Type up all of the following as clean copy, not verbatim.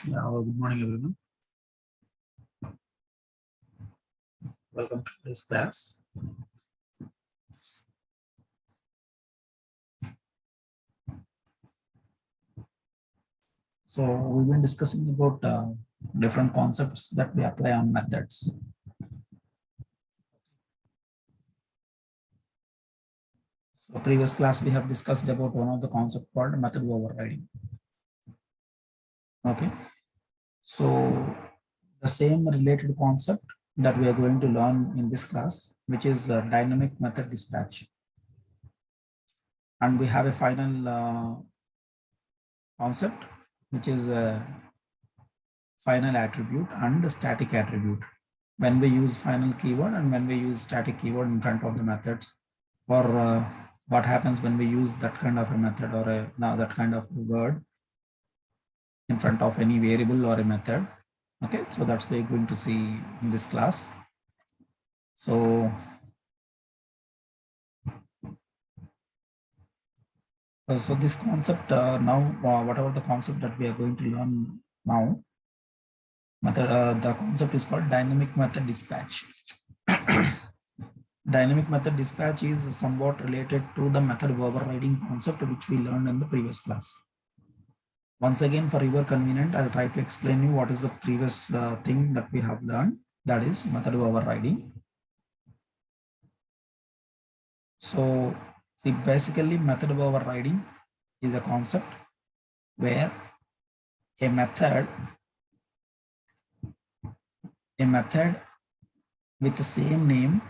Good morning, everyone. Welcome to this class. So we've been discussing about different concepts that we apply on methods. So previous class we have discussed about one of the concept called method overriding. Okay. So the same related concept that we are going to learn in this class, which is dynamic method dispatch. And we have a final concept, which is a final attribute and static attribute. When we use final keyword and when we use static keyword in front of the methods, or what happens when we use that kind of a method or that kind of word in front of any variable or a method. Okay, so that's what we're going to see in this class. So this concept whatever the concept that we are going to learn now, the concept is called dynamic method dispatch. Dynamic method dispatch is somewhat related to the method overriding concept which we learned in the previous class. Once again, for your convenience, I'll try to explain you what is the previous thing that we have learned, that is method overriding. So see, basically method overriding is a concept where a method with the same name,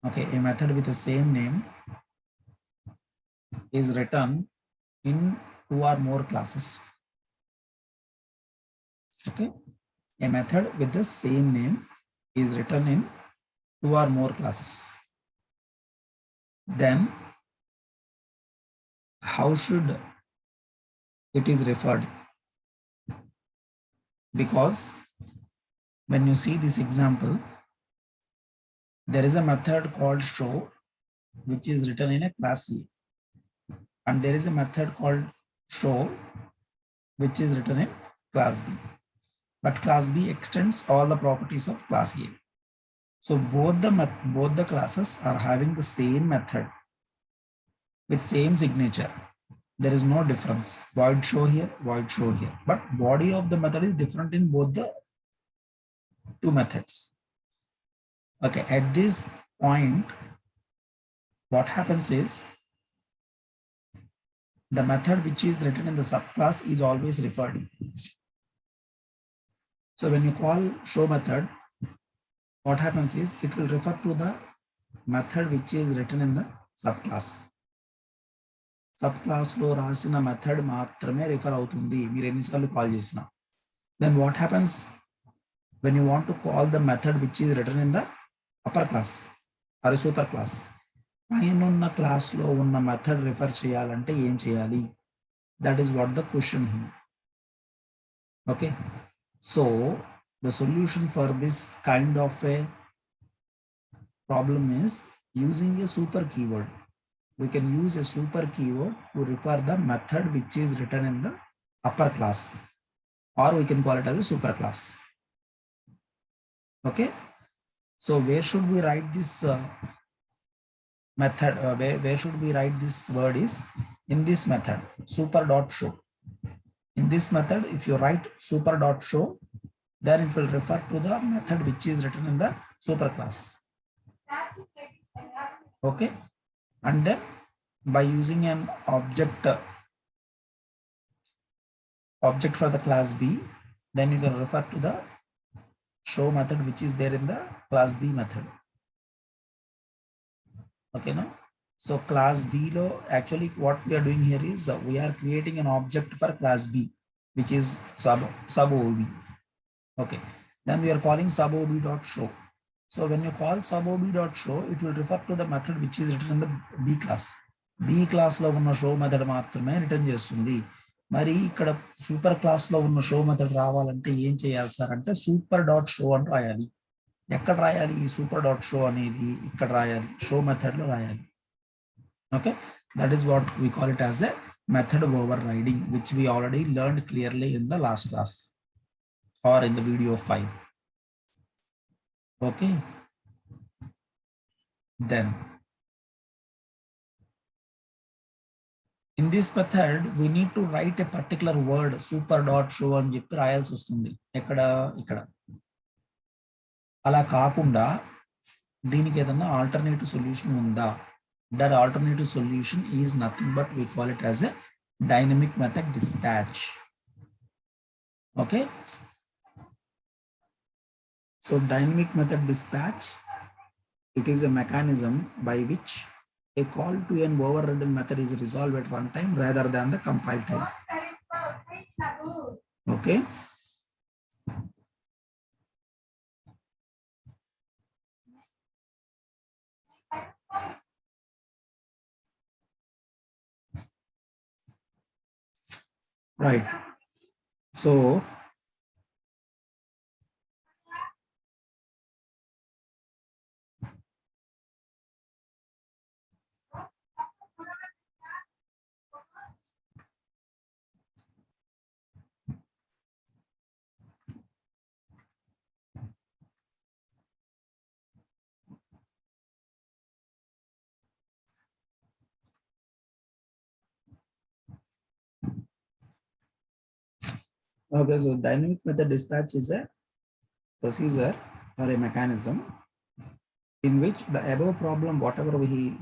okay, a method with the same name is written in two or more classes. Okay, a method with the same name is written in two or more classes. Then how should it is referred? Because when you see this example, there is a method called show which is written in a class A, and there is a method called show which is written in class B, but class B extends all the properties of class A. So both the classes are having the same method with same signature. There is no difference. Void show here, void show here, but body of the method is different in both the two methods. Okay, at this point, what happens is the method which is written in the subclass is always referred. So when you call show method, what happens is it will refer to the method which is written in the subclass. Subclass lo rasina method maatrame refer avutundi meer enni sarlu call chesina. Then what happens when you want to call the method which is written in the upper class or super class? పైనున్న class లో ఉన్న method refer చేయాలంటే ఏం చేయాలి? That is what the question here. Okay, so the solution for this kind of a problem is using a super keyword. We can use a super keyword to refer the method which is written in the upper class, or we can call it as a super class. Okay, so where should we write this method? Where should we write this word is in this method super dot show. In this method, if you write super dot show, then it will refer to the method which is written in the super class. Okay, and then by using an object for the class B, then you can refer to the show method which is there in the class B method. Okay, now so class B lo actually what we are doing here is we are creating an object for class B which is sub OB. Okay, then we are calling sub OB dot show. So when you call sub OB dot show, it will refer to the method which is written in the B class. B class lo unna show method maatrame return chestundi. Mari ikkada super class lo unna show method ravalante em cheyali sir ante super dot show అని రాయాలి. ఎక్కడ రాయాలి ఈ super dot show అనేది? ఇక్కడ రాయాలి, show method లో రాయాలి. Okay, that is what we call it as a method overriding, which we already learned clearly in the last class or in the video 5. Okay. Then in this method, we need to write a particular word, super dot show అని చెప్పి రాయాల్సి వస్తుంది. ఇక్కడ అలా కాకుండా దీనికి ఏదన్నా alternative solution ఉందా? That alternative solution is nothing but we call it as a dynamic method dispatch. Okay. So dynamic method dispatch, it is a mechanism by which a call to an overridden method is resolved at runtime rather than the compile time. Okay. Right. So okay, so dynamic method dispatch is a procedure or a mechanism in which the above problem, whatever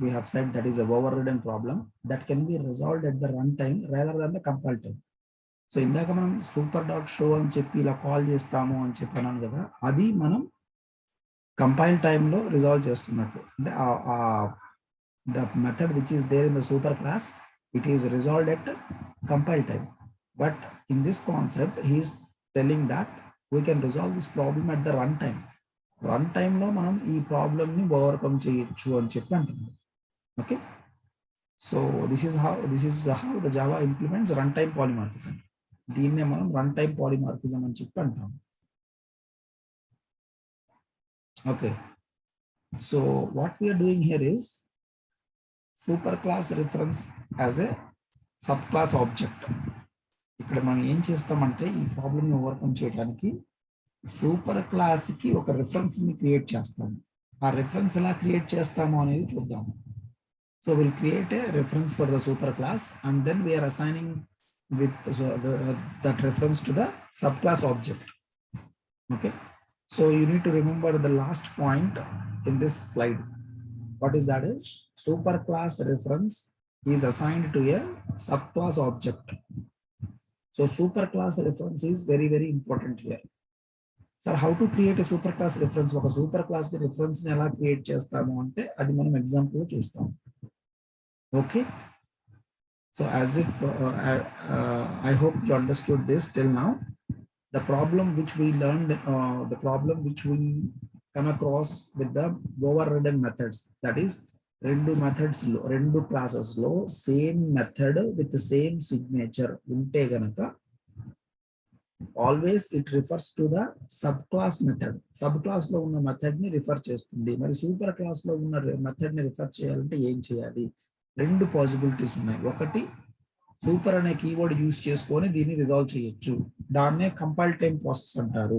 we have said, that is a overridden problem, that can be resolved at the runtime rather than the compile time. So ఇందాక మనం super dot show అని చెప్పి ఇలా call చేస్తాము అని చెప్పాను కదా, అది మనం కంపైల్ టైంలో రిజాల్వ్ చేస్తున్నట్టు. అంటే the method which is there in the super class, it is resolved at compile time. But in this concept he is telling that we can resolve this problem at the run time. Run టైంలో మనం ఈ ప్రాబ్లమ్ని overcome చేయొచ్చు అని చెప్పి అంటున్నాం. Okay. So this is how the Java implements run time polymorphism. దీన్నే మనం రన్ టైమ్ పాలిమార్ఫిజం అని చెప్పి అంటాం. Okay. So what we are doing here is super class reference as a sub class object. ఇక్కడ మనం ఏం చేస్తామంటే ఈ ప్రాబ్లమ్ని ఓవర్కమ్ చేయడానికి సూపర్ క్లాస్కి ఒక రిఫరెన్స్ని క్రియేట్ చేస్తాము. ఆ రిఫరెన్స్ ఎలా క్రియేట్ చేస్తాము అనేది చూద్దాము. So will create a reference for the super class and then we are assigning with that reference to the subclass object. Okay, so you need to remember the last point in this slide. What is that? Is superclass reference is assigned to a subclass object. So superclass reference is very important here. Sir, how to create a superclass reference? ఒక superclass కి reference ని ఎలా create చేస్తాము అంటే అది మనం example లో చూస్తాం. Okay. So as if I hope you understood this till now. The problem which we learned, the problem which we come across with the overridden methods, that is rendu methods lo, rendu classes lo same method with the same signature unte ganaka always it refers to the subclass method. Subclass lo unna method ni refer chestundi. Mari super class lo unna method ni refer cheyalante em cheyali? రెండు possibilities ఉన్నాయి. ఒకటి, super అనే keyword use చేసుకొని దీన్ని resolve చేయొచ్చు, దాన్నే compile time process అంటారు.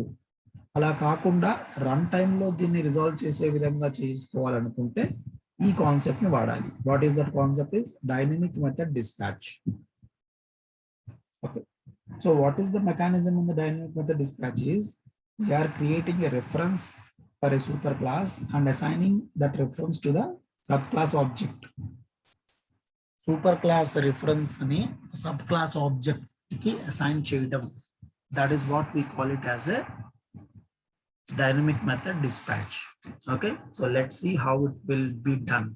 అలా కాకుండా రన్ టైంలో దీన్ని రిజాల్వ్ చేసే విధంగా చేసుకోవాలనుకుంటే ఈ కాన్సెప్ట్ ని వాడాలి. What is that concept? Is dynamic method dispatch. Okay. So what is the mechanism in the dynamic method dispatch? Is we are creating a reference for a super class and assigning that reference to the subclass object. Super class reference ని sub class object కి assign చేయడం, that is what we call it as a dynamic method dispatch. Okay, so let's see how it will be done.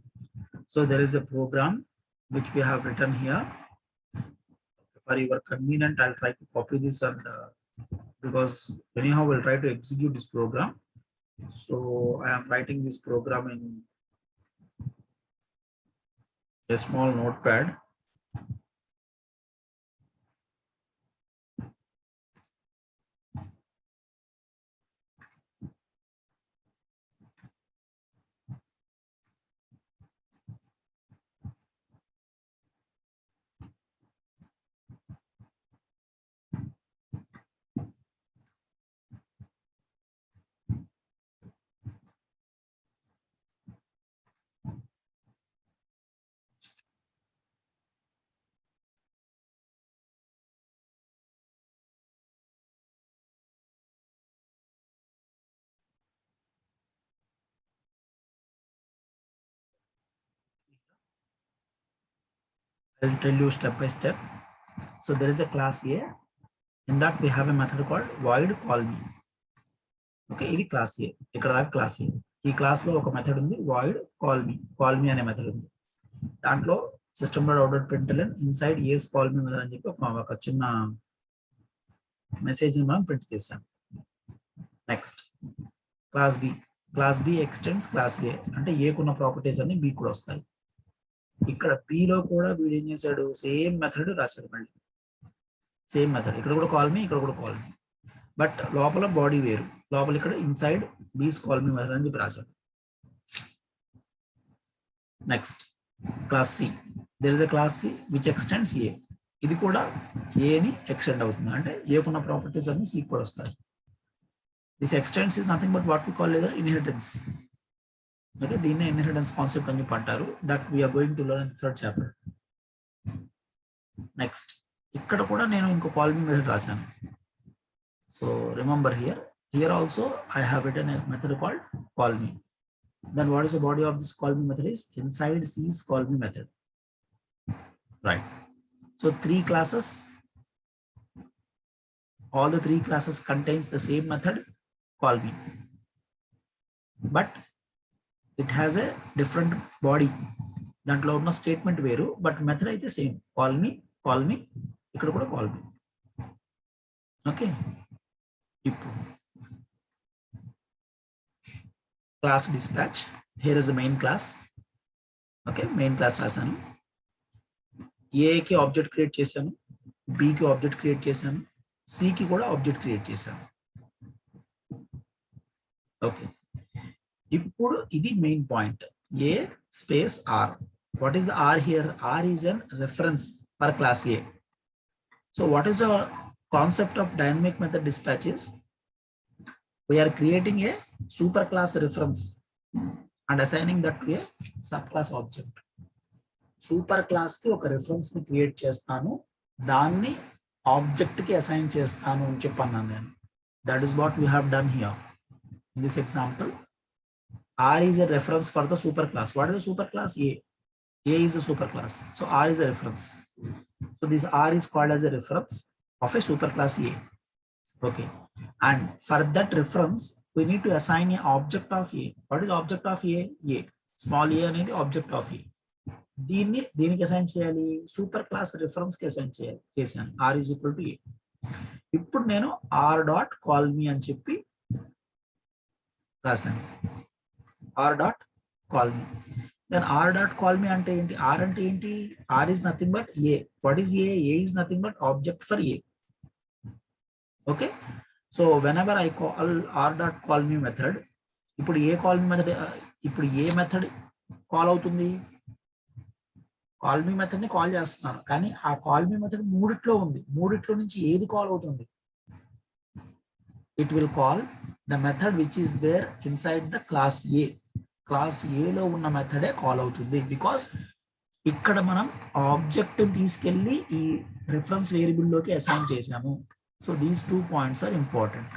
So there is a program which we have written here. For your convenience, I'll try to copy this and because anyhow we'll try to execute this program. So I am writing this program in a small notepad. I'll tell you step by step. So there is a class A. In that we have a method called void call me. Okay, ఇది class A. ఇక్కడ దాకా class A. ఈ class లో ఒక method ఉంది void call me అనే method ఉంది. దాంట్లో system dot out dot println inside A's call me method అని చెప్పి ఒక చిన్న మెసేజ్ ని మనం ప్రింట్ చేసాం. Next class B extends class A, అంటే ఏ కున్న ప్రాపర్టీస్ అన్ని బి కూడా వస్తాయి. ఇక్కడ బి లో కూడా వీడు ఏం చేశాడు, సేమ్ మెథడ్ రాశాడు. మళ్ళీ సేమ్ మెథడ్ ఇక్కడ కూడా కాల్ మీ, ఇక్కడ కూడా కాల్ మీ, బట్ లోపల బాడీ వేరు. లోపల ఇక్కడ ఇన్సైడ్ బీస్ కాల్ మీ మెథడ్ అని చెప్పి రాశాడు. Next class C, there is a class C which extends A. ఇది కూడా ఏని ఎక్స్టెండ్ అవుతుంది, అంటే ఏకున్న ప్రాపర్టీస్ అన్ని సి కూడా వస్తాయి. This extends is nothing but what we call inheritance. Okay, దీన్నే ఇన్హెరిటెన్స్ కాన్సెప్ట్ అని చెప్పి అంటారు. That we are going to learn in third chapter. Next ఇక్కడ కూడా నేను ఇంకో కాల్ మీ మెథడ్ రాశాను. So remember here also I have written a method called call me. Then what is the body of this call me method is inside C's call me method, right? So three classes, all the three classes contains the same method call me, but it has a different body. దాంట్లో ఉన్న statement వేరు, but method అయితే same. Call me ఇక్కడ కూడా call me. Okay, ఇప్పుడు class dispatch. Here is the main class. Okay, main class రాశాను. ఏకి object create చేశాను, బికి ఆబ్జెక్ట్ క్రియేట్ చేశాను, సికి కూడా ఆబ్జెక్ట్ క్రియేట్ చేశాను. ఓకే, ఇప్పుడు ఇది main point. A space R. What is the R here? R is an reference for class A. So what is the concept of dynamic method dispatches? We are creating a superclass reference and assigning that to a subclass object. Superclass కి ఒక reference ని create చేస్తాను, దాన్ని object కి assign చేస్తాను అని చెప్పన్నాను నేను. That is what we have done here in this example. R is a reference for the superclass. What is the superclass? A. A is the superclass. So R is a reference. So this R is called as a reference of a superclass A. Okay, and for that reference we need to assign a object of A. What is object of A? A. Small a అనేది object of A. దీనికి assign చేయాలి, super class reference కి assign చేశాను. R is equal to A. ఇప్పుడు నేను R dot call మీ అని చెప్పి రాశాను. R dot call me. Then R dot call me అంటే ఏంటి? R అంటే ఏంటి? R is nothing but A. What is A? A is nothing but object for A. Okay, so whenever I call r dot call me method, ఇప్పుడు ఏ call me method, ఇప్పుడు ఏ method call అవుతుంది? Call me method ని call చేస్తున్నాను, కానీ ఆ call me method మూడిట్లో ఉంది. మూడిట్లో నుంచి ఏది కాల్ అవుతుంది? It will call the method which is there inside the class A. Class A లో ఉన్న మెథడే కాల్ అవుతుంది. బికాస్ ఇక్కడ మనం ఆబ్జెక్ట్ తీసుకెళ్లి ఈ రిఫరెన్స్ వేరియబుల్ లోకి అసైన్ చేసాము. So these 2 points are important.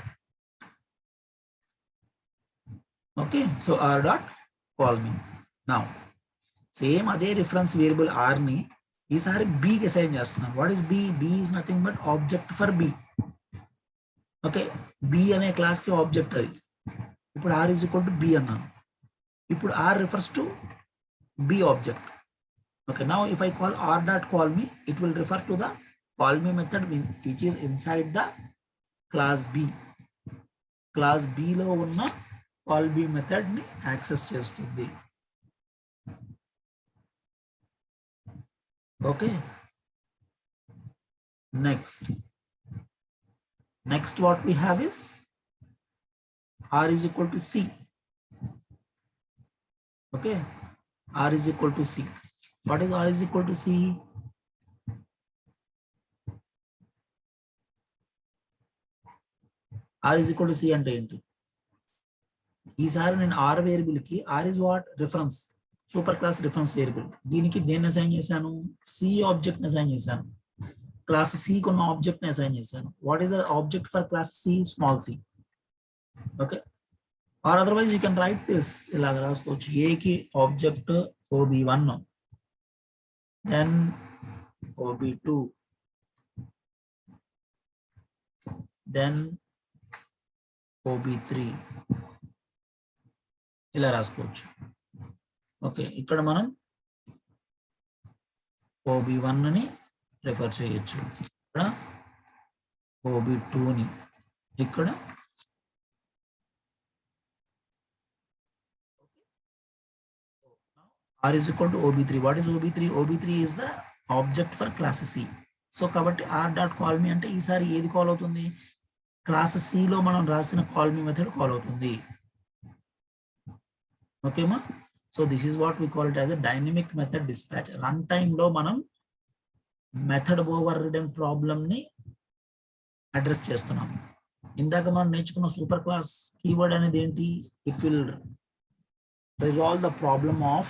Okay, so r dot call me. Now same అదే రిఫరెన్స్ వేరియబుల్ r ని ఈసారి b కి అసైన్ చేస్తున్నాం. What is b? b is nothing but object for b. Okay, b అనే class కి object అది. ఇప్పుడు r is equal to b అన్నాను. ఇప్పుడు r refers to b object. Okay, now if I call r dot call me, it will refer to the call me method which is inside the class B. Class B లో ఉన్న call me method ని access చేస్తుంది. Okay, next what we have is r is equal to c. Okay, r is equal to c. What is r is equal to c? R is equal to C అంటే ఏంటి? ఈసారి నేను R variable కి R is what? Reference, super class reference variable. దీనికి దేన్ని assign చేశాను? C object ని assign చేశాను. క్లాస్ C కొన్న ఆబ్జెక్ట్ ని అసైన్ చేశాను. What is the object for class C? Small c. Okay, or otherwise you can write this ఇలాగ రాసుకోవచ్చు. A కి object OB1, then OB2, then OB3 ఇలా రాసుకోవచ్చు. ఓకే, ఇక్కడ మనం OB1 ని రిఫర్ చేయొచ్చు, ఇక్కడ OB2 ని, ఇక్కడ R is equal to OB3. What is OB3? OB3 is the object for class C. So కాబట్టి r డాట్ కాల్ మీ అంటే ఈసారి ఏది కాల్ అవుతుంది, క్లాస్ C లో మనం రాసిన కాల్ మీ మెథడ్ కాల్ అవుతుంది. ఓకేమా? So this is what we call it as a dynamic method dispatch. Run time లో మనం మెథడ్ ఓవర్ రిడెన్ ప్రాబ్లమ్ ని అడ్రస్ చేస్తున్నాం. ఇందాక మనం నేర్చుకున్న సూపర్ క్లాస్ కీవర్డ్ అనేది ఏంటి? It will resolve the problem of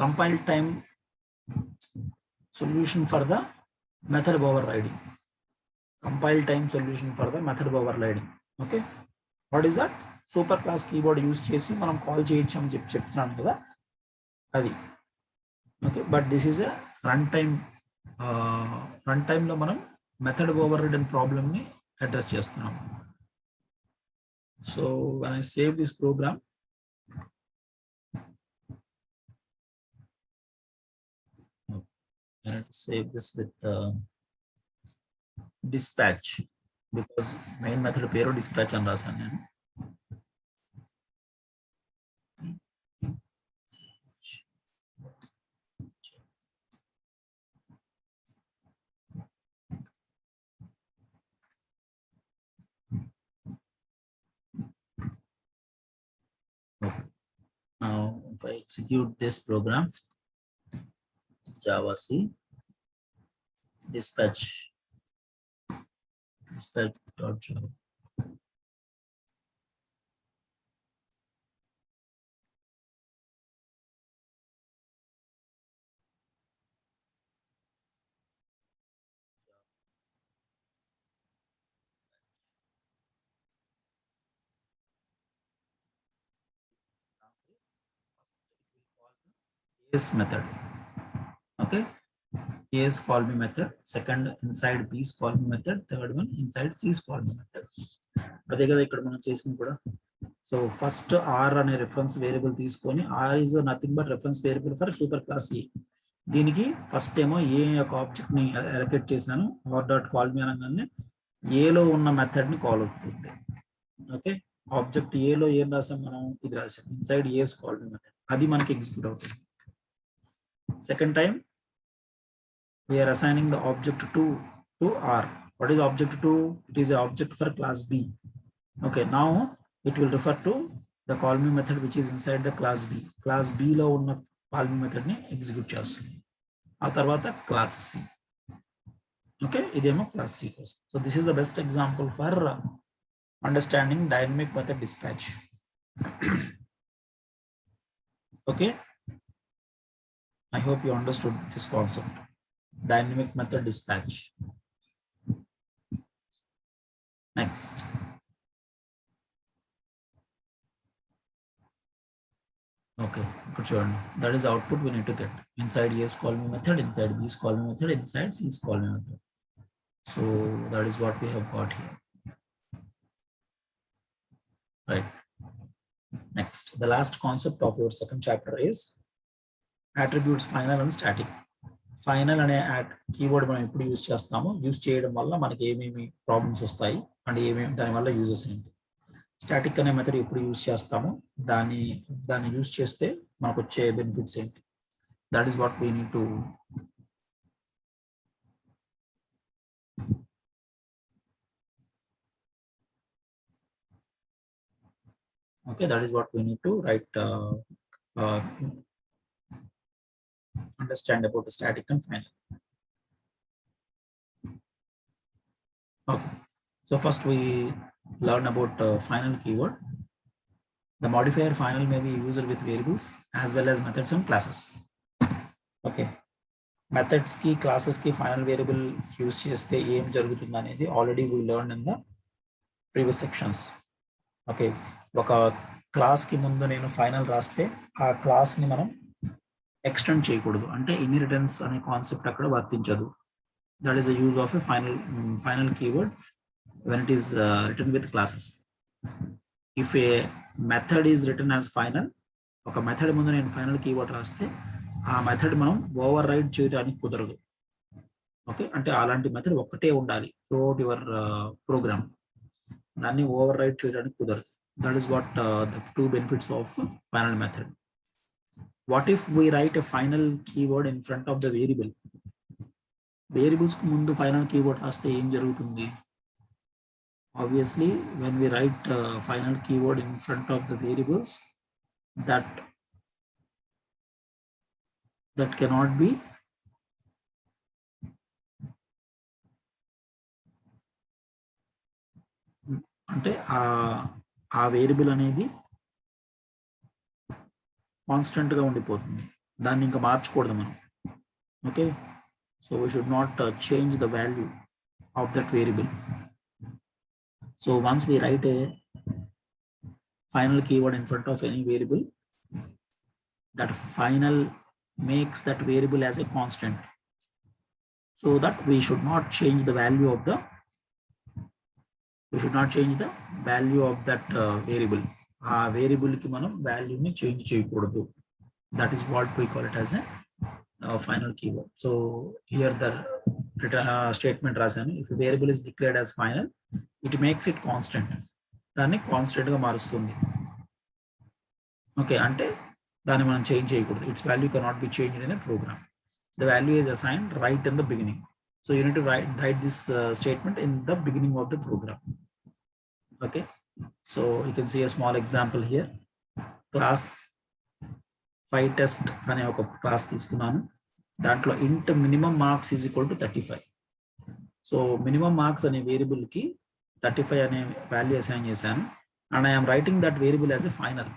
compile time solution for the method overriding. Compile time solution for the method overriding. Okay, what is that? Super class keyword use chesi manam call cheyacham అని చెప్తున్నాను కదా అది. Okay, but this is a runtime లో మనం method overridden problem ని address చేస్తున్నాం. So when I save this program, I have to save this with dispatch because main method పేరు dispatch అని రాశాను నేను. Okay. Now if I execute this program, Java C dispatch.java. Case method. Okay, A's call me method, second inside B's call me method, third one inside C's call me method. అదే కదా ఇక్కడ మనం చేసింది కూడా. So first R అనే reference variable తీసుకొని, R is nothing but reference variable for super class A. దీనికి first ఏమో A యొక్క ఆబ్జెక్ట్ ని అలొకేట్ చేశాను, R డాట్ కాల్ మీ అనగానే A లో ఉన్న మెథడ్ ని కాల్ అవుతుంది. ఓకే, ఆబ్జెక్ట్ A లో ఏం రాసాం మనం, ఇది రాసాం, inside A's call me method, అది మనకి ఎగ్జిక్యూట్ అవుతుంది. Second time we are assigning the object to R. What is object to? It is an object for class B. Okay, now it will refer to the call me method which is inside the class B. Class B లో ఉన్న call me method ని execute చేస్తుంది. ఆ తర్వాత class C. Okay, ఇదేమో class C కోసం. So this is the best example for understanding dynamic method dispatch. Okay, I hope you understood this concept. Dynamic method dispatch. Next. Okay, good job. That is output we need to get. Inside A's call me method, inside B's call me method, inside C's call me method. So that is what we have got here. Right. Next, the last concept of your second chapter is attributes final and static. Final అనే keyword మనం ఎప్పుడు use చేస్తామో, use చేయడం వల్ల మనకి ఏమేమి problems వస్తాయి and ఏమేమి దానివల్ల యూజెస్ ఏంటి. స్టాటిక్ అనే మెథడ్ ఎప్పుడు యూజ్ చేస్తామో దాన్ని యూజ్ చేస్తే మనకు వచ్చే బెనిఫిట్స్ ఏంటి. That is what we need to write understand about the static and final. Okay, so first we learn about final keyword. The modifier final may be used with variables as well as methods and classes. Okay, methods ki classes ki final variable use cheste em jarugutundi anedi already we learned in the previous sections. Okay, ఒక class కి ముందు నేను final రాస్తే ఆ class ని మనం extend చేయకూడదు, అంటే ఇన్హెరిటెన్స్ అనే కాన్సెప్ట్ అక్కడ వర్తించదు. That is the use of a final keyword when it is written with classes. If a method is written as final, ఒక మెథడ్ ముందు నేను ఫైనల్ కీవర్డ్ రాస్తే ఆ మెథడ్ మనం ఓవర్ రైడ్ చేయడానికి కుదరదు. ఓకే, అంటే అలాంటి మెథడ్ ఒక్కటే ఉండాలి త్రూఅవుట్ యువర్ ప్రోగ్రామ్, దాన్ని ఓవర్ రైడ్ చేయడానికి కుదరదు. That is what the two benefits of final method. What if we write a final keyword in front of the variable? Variables కు ముందు ఫైనల్ కీవర్డ్ రాస్తే ఏం జరుగుతుంది? Obviously, when we write final keyword in front of the variables, that cannot be అంటే ఆ variable అనేది constant గా ఉండిపోతుంది, దాన్ని ఇంకా మార్చకూడదు మనం. Okay, so we should not change the value of that variable. So once we write a final keyword in front of any variable, that final makes that variable as a constant, so that we should not change the value of that variable. Variable ki manam value ni change cheyakudu. That is what we call it as a final keyword. So here the statement rasanu, if a variable is declared as final, it makes it constant, దాన్ని constant గా మారుస్తుంది. Okay, అంటే దాన్ని మనం change చేయకూడదు. It's value cannot be changed in a program. The value is assigned right in the beginning. So you need to write this statement in the beginning of the program. Okay, so you can see a small example here. Class FiTest అనే ఒక class తీసుకున్నాను. దాంట్లో int minimum marks is equal to 35. So minimum marks అనే variable కి 35 అనే value assign చేశాను, and I'm writing that variable as a final.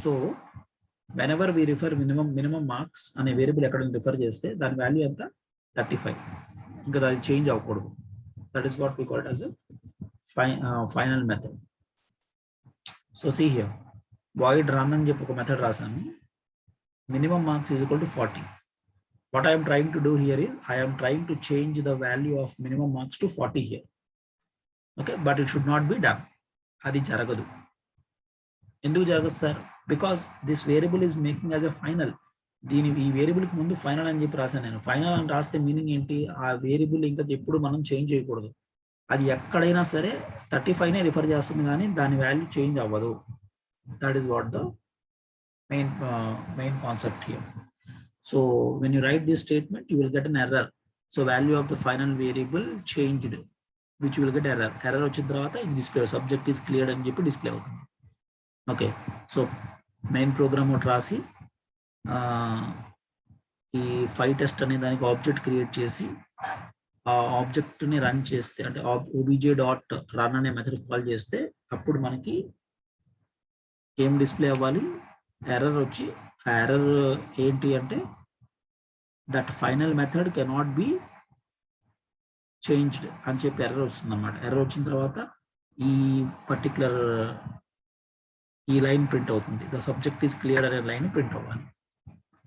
So whenever we refer minimum marks అనే variable ఎక్కడ రిఫర్ చేస్తే దాని వాల్యూ ఎంత? 35. ఇంకా అది చేంజ్ అవ్వకూడదు. That is what we call it as a final method. So see here, void run అని చెప్పి ఒక మెథడ్ రాశాను. Minimum marks is equal to 40. What I am trying to do here is I am trying to change the value of minimum marks to 40 here. Okay, but it should not be done. అది జరగదు. ఎందుకు జరగదు sir? Because this variable is making as a final. ఈ variable కి ముందు final అని చెప్పి రాశాను నేను. ఫైనల్ అని రాస్తే మీనింగ్ ఏంటి? ఆ వేరియబుల్ ఇంకా ఎప్పుడు మనం చేంజ్ చేయకూడదు. అది ఎక్కడైనా సరే 35 నే రిఫర్ చేస్తుంది, కానీ దాని వాల్యూ చేంజ్ అవ్వదు. That is what the main concept here. So when you write this statement, you will get an error. So value of the final variable changed, which you will get error. Error వచ్చిన తర్వాత ఇది display, subject is cleared అని చెప్పి display అవుతుంది. Okay, so main programme ఒకటి రాసి ఈ FiTest అనే దానికి ఆబ్జెక్ట్ క్రియేట్ చేసి ఆ ఆబ్జెక్ట్ ని రన్ చేస్తే, అంటే obj.run అనే మెథడ్ కాల్ చేస్తే అప్పుడు మనకి ఏం డిస్ప్లే అవ్వాలి? ఎర్రర్ వచ్చి, ఆ ఎర్రర్ ఏంటి అంటే that final method cannot be changed అని చెప్పి ఎర్రర్ వస్తుంది అన్నమాట. ఎర్రర్ వచ్చిన తర్వాత ఈ పర్టికులర్ ఈ లైన్ ప్రింట్ అవుతుంది. ద సబ్జెక్ట్ ఈస్ క్లియర్ అనే లైన్ ప్రింట్ అవ్వాలి.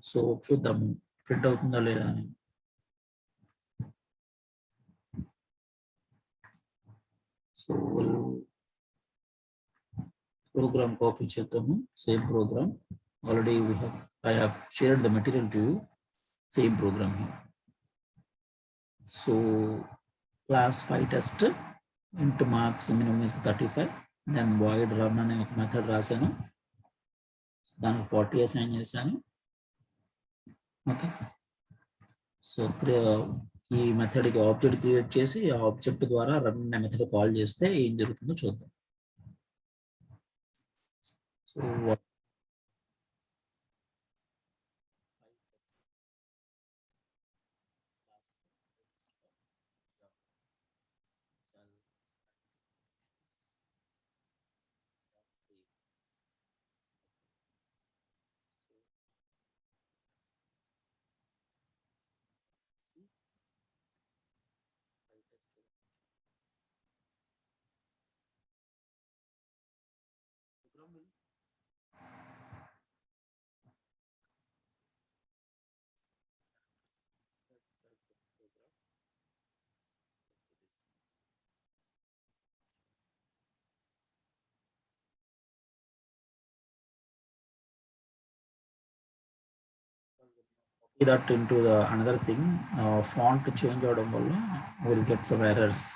సో చూద్దాము ప్రింట్ అవుతుందా లేదా అని. సో ప్రోగ్రామ్ కాపీ చేద్దాము. Same programme already I have shared the material to you. Same program here. So class FiTest into marks minimum is 35. Then void run అనే ఒక method రాశాను, దానికి 40 అసైన్ చేశాను. ఓకే, సో ఈ మెథడ్కి ఆబ్జెక్ట్ క్రియేట్ చేసి ఆ object ద్వారా రన్ అనే మెథడ్ కాల్ చేస్తే ఏం జరుగుతుందో చూద్దాం. So that into the another thing, font change avadam valla will get some errors.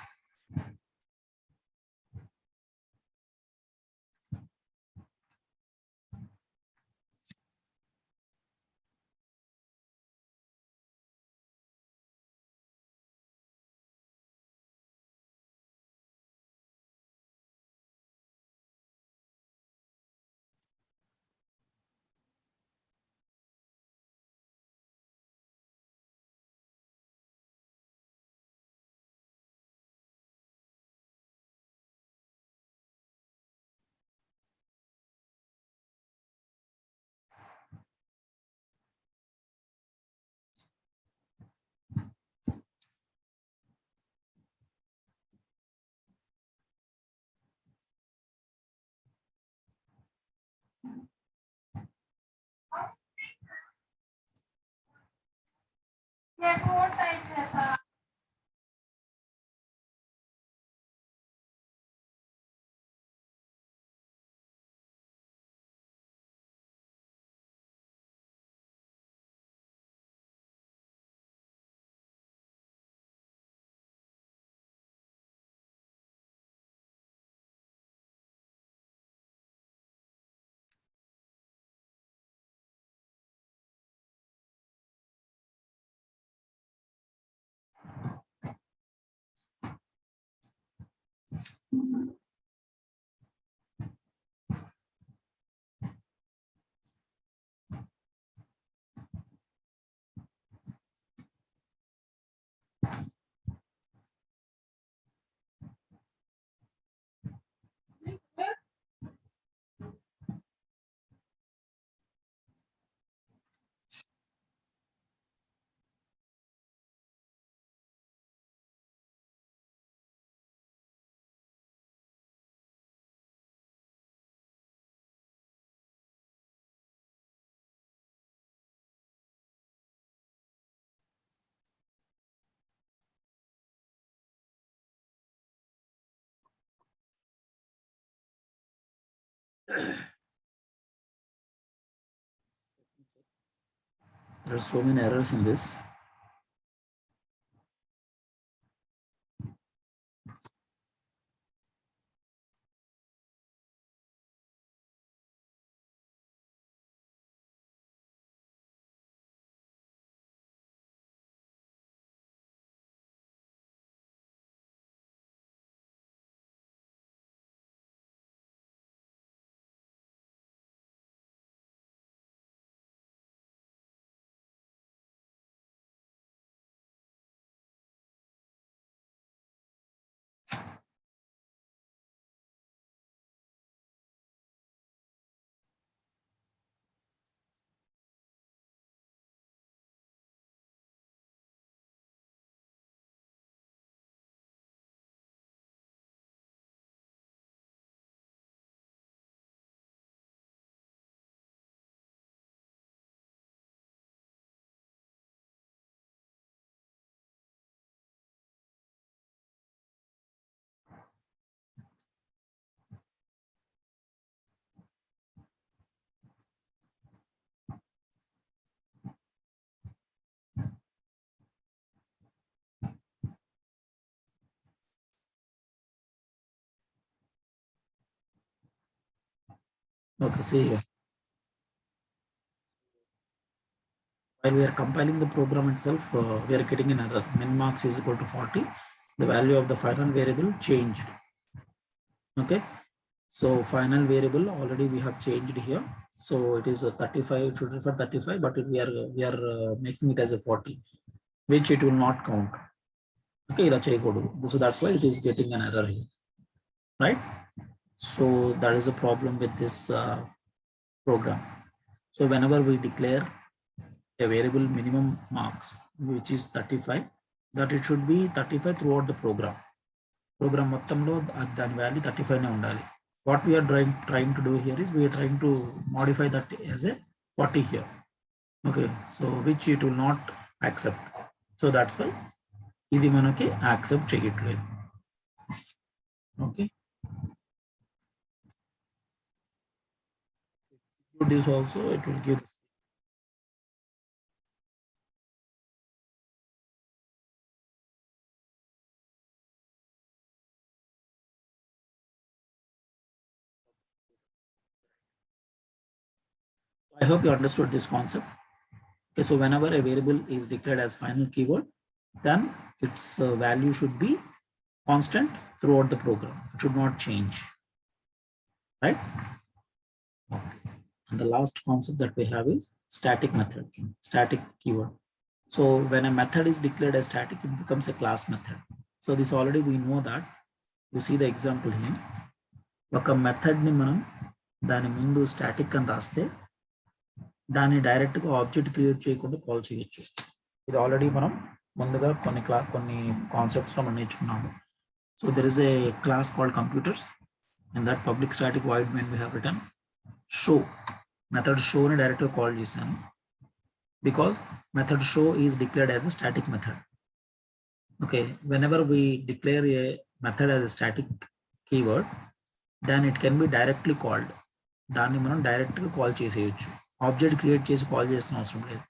There are so many errors in this. Okay, see here. While we are compiling the program itself, we are getting an error. Min marks is equal to 40. The value of the final variable changed. Okay. So final variable already we have changed here. So it is a 35. It should refer 35, but we are making it as a 40, which it will not count. Okay, so that's why it is getting an error here, right? So that is a problem with this program. So whenever we declare a variable minimum marks, which is 35, that it should be 35 throughout the program. Program మొత్తంలో దాని value 35 నే ఉండాలి. What we are trying to do here is we are trying to modify that as a 40 here. Okay, so which it will not accept. So that's why ఇది మనకి accept చేయట్లేదు. Okay. This also it will give. I hope you understood this concept. Okay, so whenever a variable is declared as final keyword, then its value should be constant throughout the program. It should not change, right? Okay. And the last concept that we have is static method, static keyword. So when a method is declared as static, it becomes a class method. So this already we know that. You see the example here. ఒక method ని మనం దాని ముందు static అని రాస్తే దాన్ని direct గా object create చేయకుండా కాల్ చేయొచ్చు. ఇది ఆల్రెడీ మనం ముందుగా కొన్ని కాన్సెప్ట్స్ లో మనం నేర్చుకున్నాము. So there is a class called computers. In that public static void main we have written show. Method show ని డైరెక్ట్ గా కాల్ చేశాను because method show is declared as a static method. Okay, whenever we declare a method as a static keyword, then it can be directly called. దాన్ని మనం direct గా call చేసేయచ్చు. Object create చేసి call చేసిన అవసరం లేదు.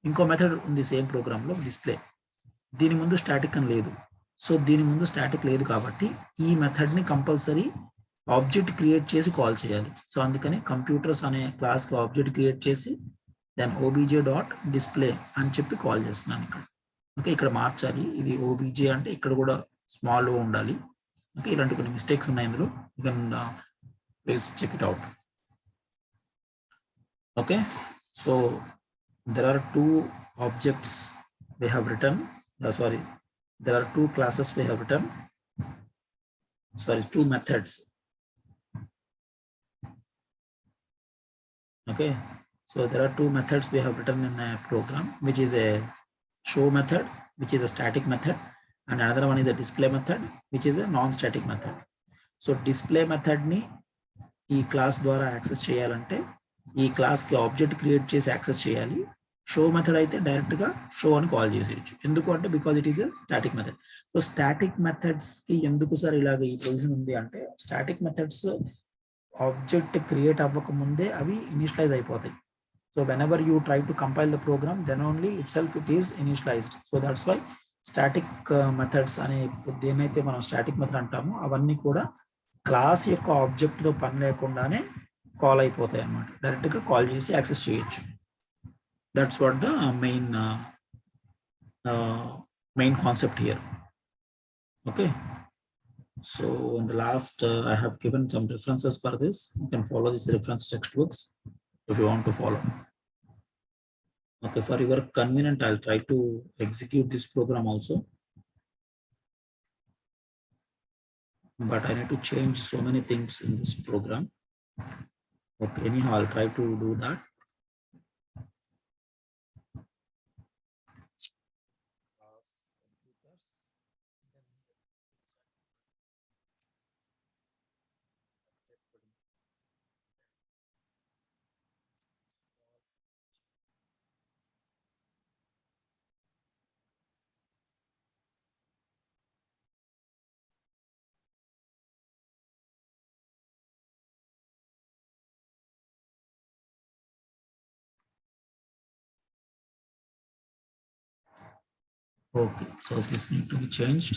ఇంకో మెథడ్ ఉంది సేమ్ ప్రోగ్రామ్ లో, డిస్ప్లే. దీని ముందు స్టాటిక్ అని లేదు. సో దీని ముందు స్టాటిక్ లేదు కాబట్టి ఈ మెథడ్ ని కంపల్సరీ ఆబ్జెక్ట్ క్రియేట్ చేసి కాల్ చేయాలి. సో అందుకని కంప్యూటర్స్ అనే క్లాస్ కి ఆబ్జెక్ట్ క్రియేట్ చేసి దెన్ obj.display అని చెప్పి కాల్ చేస్తున్నాను ఇక్కడ. ఓకే, ఇక్కడ మార్చాలి. ఇది ఓబీజే అంటే ఇక్కడ కూడా స్మాల్ ఓ ఉండాలి. ఓకే, ఇలాంటి కొన్ని మిస్టేక్స్ ఉన్నాయి ఇందులో. You can please check it out. Okay, so there are two objects we have written. There are two classes we have written. Two methods. Okay, so there are two methods we have written in a program, which is a show method, which is a static method, and another one is a display method, which is a non-static method. So display method ni ఈ class ద్వారా access చేయాలంటే ఈ class కి object create చేసి access చేయాలి. Show method అయితే direct గా show అని కాల్ చేసేయచ్చు. ఎందుకు అంటే because it is a static method. So static methods కి ఎందుకు సార్ ఇలాగ ఈ పొజిషన్ ఉంది అంటే, స్టాటిక్ మెథడ్స్ ఆబ్జెక్ట్ క్రియేట్ అవ్వక ముందే అవి ఇనిషియలైజ్ అయిపోతాయి. So whenever you try to compile the program, then only itself it is initialized. So that's why static methods అనే దేన్నైతే మనం స్టాటిక్ మెథడ్ అంటామో అవన్నీ కూడా క్లాస్ యొక్క ఆబ్జెక్ట్ లో పని లేకుండానే కాల్ అయిపోతాయి అన్నమాట. డైరెక్ట్ గా కాల్ చేసి యాక్సెస్ చేయొచ్చు. That's what the main concept here. Okay, so in the last I have given some references for this. You can follow these reference textbooks if you want to follow. Okay, for your convenience I'll try to execute this program also, but I need to change so many things in this program. Okay, anyhow I'll try to do that. Okay, so this need to be changed.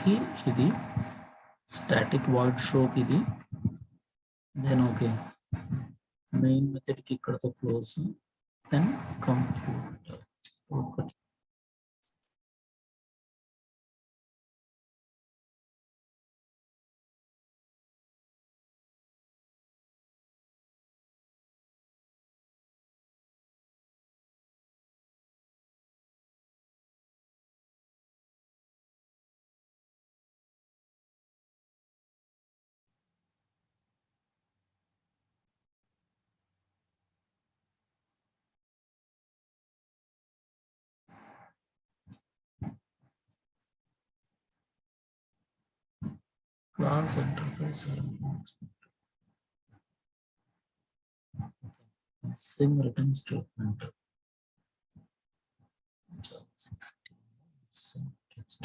కి ఇది static void show కి ఇది then okay main method కి ఇక్కడతో close then computer ఒకటి class interface sim return statement Java 16 sim text.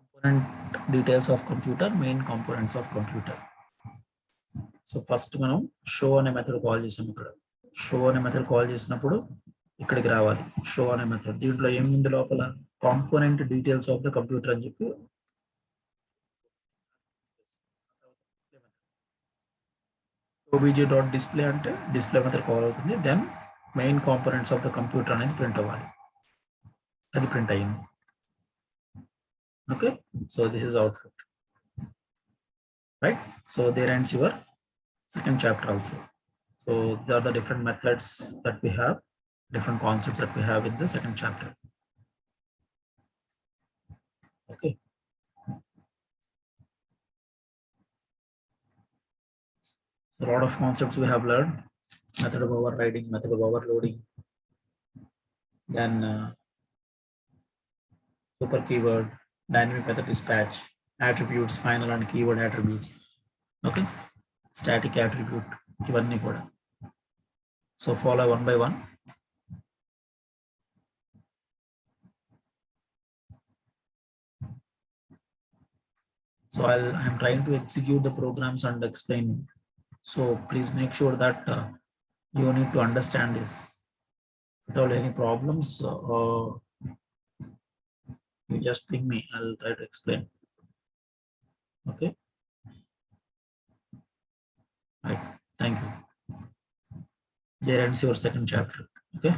Component details of computer, main components of computer. So first మనం show అనే method call చేసాం. ఇక్కడ show అనే మెథడ్ కాల్ చేసినప్పుడు ఇక్కడికి రావాలి. షో అనే మెథడ్ దీంట్లో ఏముంది లోపల component details of the computer అని చెప్పి obj.display అంటే డిస్ప్లే మెథడ్ కాల్ అవుతుంది. Then main components of the computer అనేది ప్రింట్ అవ్వాలి. అది ప్రింట్ అయ్యింది. Okay, so this is output, right? So there ends your second chapter also. So these are the different methods that we have, different concepts that we have in the second chapter. Okay. A lot of concepts we have learned: method of overriding, method of overloading, then super keyword, dynamic method dispatch, attributes, final and keyword attributes. Okay, static attribute, ivanni kuda. So follow one by one. So I'm trying to execute the programs and explain. So please make sure that you need to understand this. If at all any problems, you just ping me. I'll try to explain. Okay. Right. Thank you. There ends your second chapter. Okay.